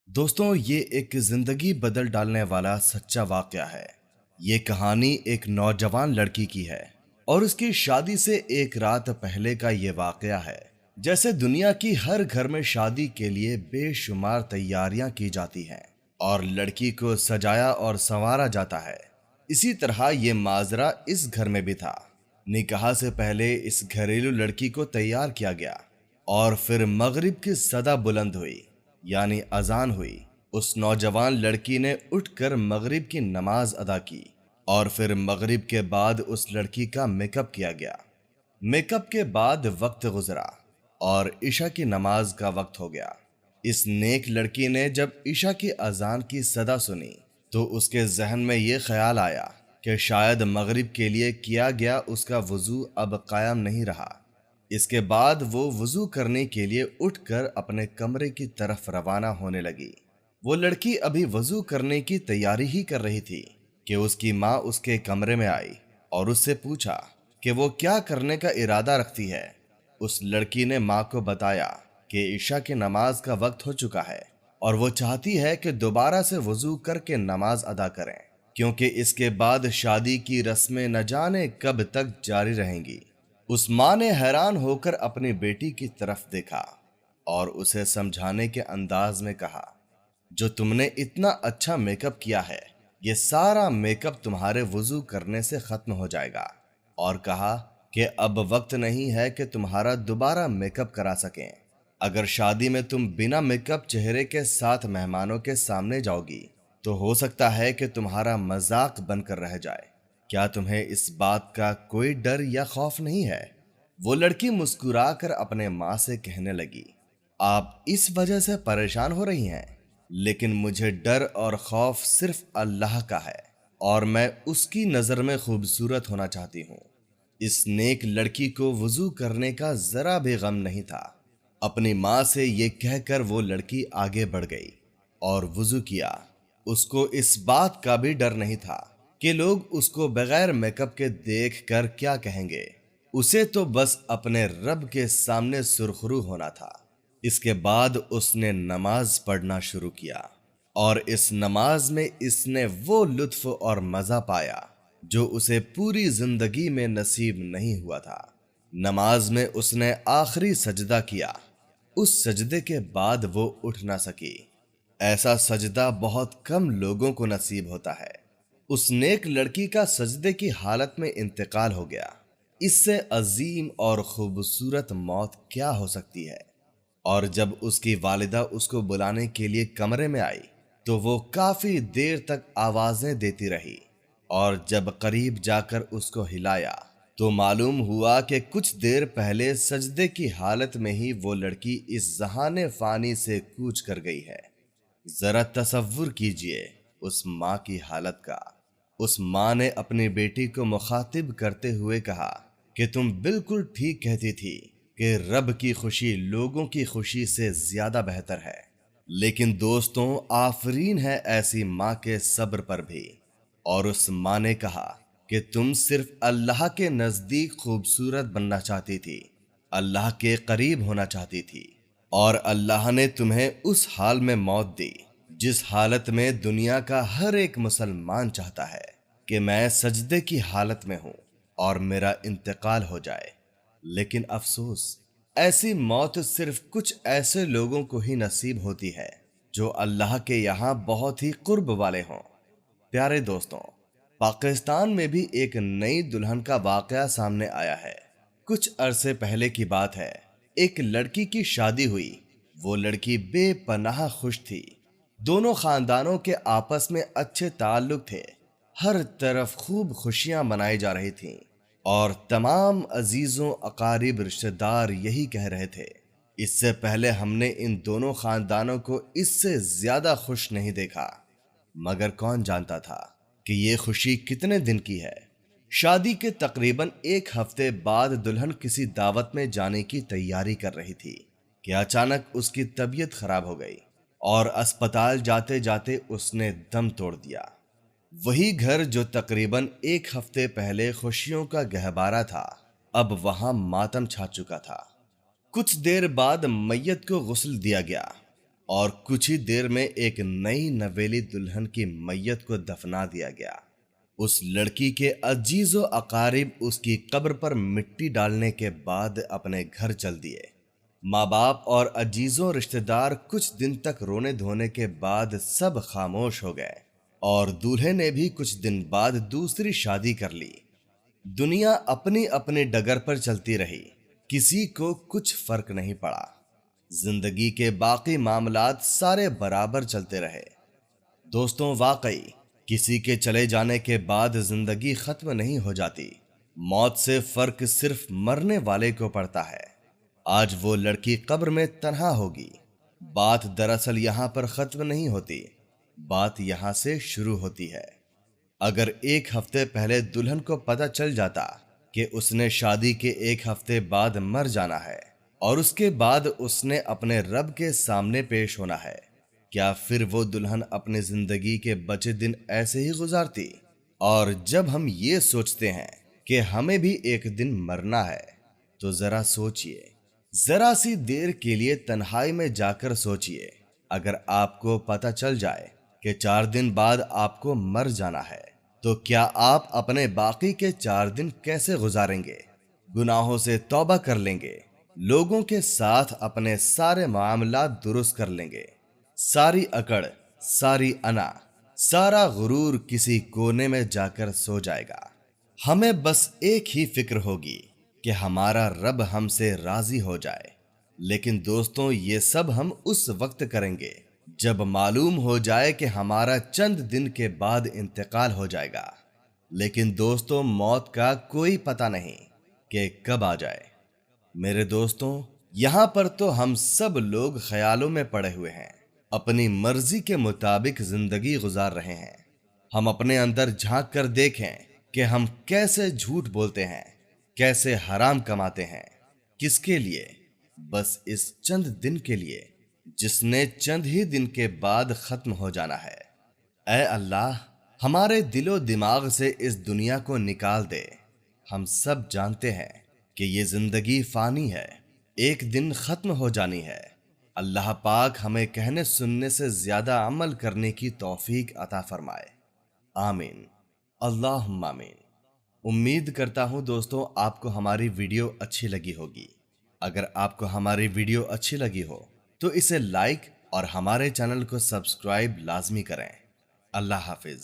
दोस्तों, ये एक जिंदगी बदल डालने वाला सच्चा वाकया है। ये कहानी एक नौजवान लड़की की है और उसकी शादी से एक रात पहले का ये वाकया है। जैसे दुनिया की हर घर में शादी के लिए बेशुमार तैयारियां की जाती हैं और लड़की को सजाया और संवारा जाता है, इसी तरह ये माजरा इस घर में भी था। निकाह से पहले इस घरेलू लड़की को तैयार किया गया और फिर मगरिब की सदा बुलंद हुई, यानी अजान हुई। उस नौजवान लड़की ने उठकर मगरिब की नमाज अदा की और फिर मगरिब के बाद उस लड़की का मेकअप किया गया। मेकअप के बाद वक्त गुजरा और ईशा की नमाज का वक्त हो गया। इस नेक लड़की ने जब ईशा की अजान की सदा सुनी तो उसके जहन में ये ख्याल आया कि शायद मगरिब के लिए किया गया उसका वजू अब कायम नहीं रहा। इसके बाद वो वजू करने के लिए उठकर अपने कमरे की तरफ रवाना होने लगी। वो लड़की अभी वजू करने की तैयारी ही कर रही थी कि उसकी माँ उसके कमरे में आई और उससे पूछा कि वो क्या करने का इरादा रखती है। उस लड़की ने माँ को बताया कि ईशा की नमाज का वक्त हो चुका है और वो चाहती है कि दोबारा से वजू करके नमाज अदा करें, क्योंकि इसके बाद शादी की रस्में न जाने कब तक जारी रहेंगी। उस माँ ने हैरान होकर अपनी बेटी की तरफ देखा और उसे समझाने के अंदाज में कहा, जो तुमने इतना अच्छा मेकअप किया है, ये सारा मेकअप तुम्हारे वजू करने से खत्म हो जाएगा। और कहा कि अब वक्त नहीं है कि तुम्हारा दोबारा मेकअप करा सकें। अगर शादी में तुम बिना मेकअप चेहरे के साथ मेहमानों के सामने जाओगी तो हो सकता है कि तुम्हारा मजाक बनकर रह जाए। क्या तुम्हें इस बात का कोई डर या खौफ नहीं है? वो लड़की मुस्कुराकर अपने माँ से कहने लगी, आप इस वजह से परेशान हो रही हैं, लेकिन मुझे डर और खौफ सिर्फ अल्लाह का है और मैं उसकी नजर में खूबसूरत होना चाहती हूँ। इस नेक लड़की को वजू करने का जरा भी गम नहीं था। अपनी माँ से ये कहकर वो लड़की आगे बढ़ गई और वजू किया। उसको इस बात का भी डर नहीं था कि लोग उसको बगैर मेकअप के देख कर क्या कहेंगे। उसे तो बस अपने रब के सामने सुरखरू होना था। इसके बाद उसने नमाज पढ़ना शुरू किया और इस नमाज में इसने वो लुत्फ और मजा पाया जो उसे पूरी जिंदगी में नसीब नहीं हुआ था। नमाज में उसने आखिरी सजदा किया। उस सजदे के बाद वो उठ ना सकी। ऐसा सजदा बहुत कम लोगों को नसीब होता है। उस नेक लड़की का सजदे की हालत में इंतकाल हो गया। इससे अजीम और खूबसूरत मौत क्या हो सकती है। और जब उसकी वालिदा उसको बुलाने के लिए कमरे में आई तो वो काफी देर तक आवाजें देती रही और जब करीब जाकर उसको हिलाया तो मालूम हुआ कि कुछ देर पहले सजदे की हालत में ही वो लड़की इस जहाने फानी से कूच कर गई है। जरा तसव्वुर कीजिए उस माँ की हालत का। उस माँ ने अपनी बेटी को मुखातिब करते हुए कहा कि तुम बिल्कुल ठीक कहती थी कि रब की खुशी लोगों की खुशी से ज्यादा बेहतर है। लेकिन दोस्तों, आफरीन है ऐसी माँ के सब्र पर भी। और उस माँ ने कहा कि तुम सिर्फ अल्लाह के नजदीक खूबसूरत बनना चाहती थी, अल्लाह के करीब होना चाहती थी, और अल्लाह ने तुम्हें उस हाल में मौत दी जिस हालत में दुनिया का हर एक मुसलमान चाहता है कि मैं सजदे की हालत में हूं और मेरा इंतकाल हो जाए। लेकिन अफसोस, ऐसी मौत सिर्फ कुछ ऐसे लोगों को ही नसीब होती है जो अल्लाह के यहाँ बहुत ही कुर्ब वाले हों। प्यारे दोस्तों, पाकिस्तान में भी एक नई दुल्हन का वाकया सामने आया है। कुछ अरसे पहले की बात है। एक लड़की की शादी हुई। वो लड़की बेपनाह खुश थी। दोनों खानदानों के आपस में अच्छे ताल्लुक थे। हर तरफ खूब खुशियां मनाई जा रही थीं और तमाम अजीजों अकारिब रिश्तेदार यही कह रहे थे, इससे पहले हमने इन दोनों खानदानों को इससे ज्यादा खुश नहीं देखा। मगर कौन जानता था कि ये खुशी कितने दिन की है। शादी के तकरीबन एक हफ्ते बाद दुल्हन किसी दावत में जाने की तैयारी कर रही थी कि अचानक उसकी तबीयत खराब हो गई और अस्पताल जाते जाते उसने दम तोड़ दिया। वही घर जो तकरीबन एक हफ्ते पहले खुशियों का गहवारा था, अब वहां मातम छा चुका था। कुछ देर बाद मैयत को गुस्ल दिया गया। और कुछ ही देर में एक नई नवेली दुल्हन की मैयत को दफना दिया गया। उस लड़की के अजीजो अकारिब उसकी कब्र पर मिट्टी डालने के बाद अपने घर चल दिए। माँ बाप और अजीजों रिश्तेदार कुछ दिन तक रोने धोने के बाद सब खामोश हो गए और दूल्हे ने भी कुछ दिन बाद दूसरी शादी कर ली। दुनिया अपनी अपनी डगर पर चलती रही, किसी को कुछ फर्क नहीं पड़ा। जिंदगी के बाकी मामलात सारे बराबर चलते रहे। दोस्तों, वाकई किसी के चले जाने के बाद जिंदगी खत्म नहीं हो जाती। मौत से फर्क सिर्फ मरने वाले को पड़ता है। आज वो लड़की कब्र में तन्हा होगी। बात दरअसल यहाँ पर खत्म नहीं होती, बात यहाँ से शुरू होती है। अगर एक हफ्ते पहले दुल्हन को पता चल जाता कि उसने शादी के एक हफ्ते बाद मर जाना है और उसके बाद उसने अपने रब के सामने पेश होना है, क्या फिर वो दुल्हन अपनी जिंदगी के बचे दिन ऐसे ही गुजारती? और जब हम ये सोचते हैं कि हमें भी एक दिन मरना है, तो जरा सोचिए, जरा सी देर के लिए तन्हाई में जाकर सोचिए, अगर आपको पता चल जाए कि 4 दिन बाद आपको मर जाना है, तो क्या आप अपने बाकी के 4 दिन कैसे गुजारेंगे? गुनाहों से तौबा कर लेंगे, लोगों के साथ अपने सारे मामला दुरुस्त कर लेंगे, सारी अकड़, सारी अना, सारा गुरूर किसी कोने में जाकर सो जाएगा। हमें बस एक ही फिक्र होगी कि हमारा रब हमसे राजी हो जाए। लेकिन दोस्तों, ये सब हम उस वक्त करेंगे जब मालूम हो जाए कि हमारा चंद दिन के बाद इंतकाल हो जाएगा। लेकिन दोस्तों, मौत का कोई पता नहीं कि कब आ जाए। मेरे दोस्तों, यहाँ पर तो हम सब लोग ख्यालों में पड़े हुए हैं, अपनी मर्जी के मुताबिक जिंदगी गुजार रहे हैं। हम अपने अंदर झांक कर देखें कि हम कैसे झूठ बोलते हैं, कैसे हराम कमाते हैं। किसके लिए? बस इस चंद दिन के लिए जिसने चंद ही दिन के बाद खत्म हो जाना है। ऐ अल्लाह, हमारे दिलो दिमाग से इस दुनिया को निकाल दे। हम सब जानते हैं कि ये जिंदगी फानी है, एक दिन खत्म हो जानी है। अल्लाह पाक हमें कहने सुनने से ज्यादा अमल करने की तौफीक अता फरमाए। आमीन, अल्लाहुम्मा आमीन। उम्मीद करता हूं दोस्तों, आपको हमारी वीडियो अच्छी लगी होगी। अगर आपको हमारी वीडियो अच्छी लगी हो तो इसे लाइक और हमारे चैनल को सब्सक्राइब लाजमी करें। अल्लाह हाफिज।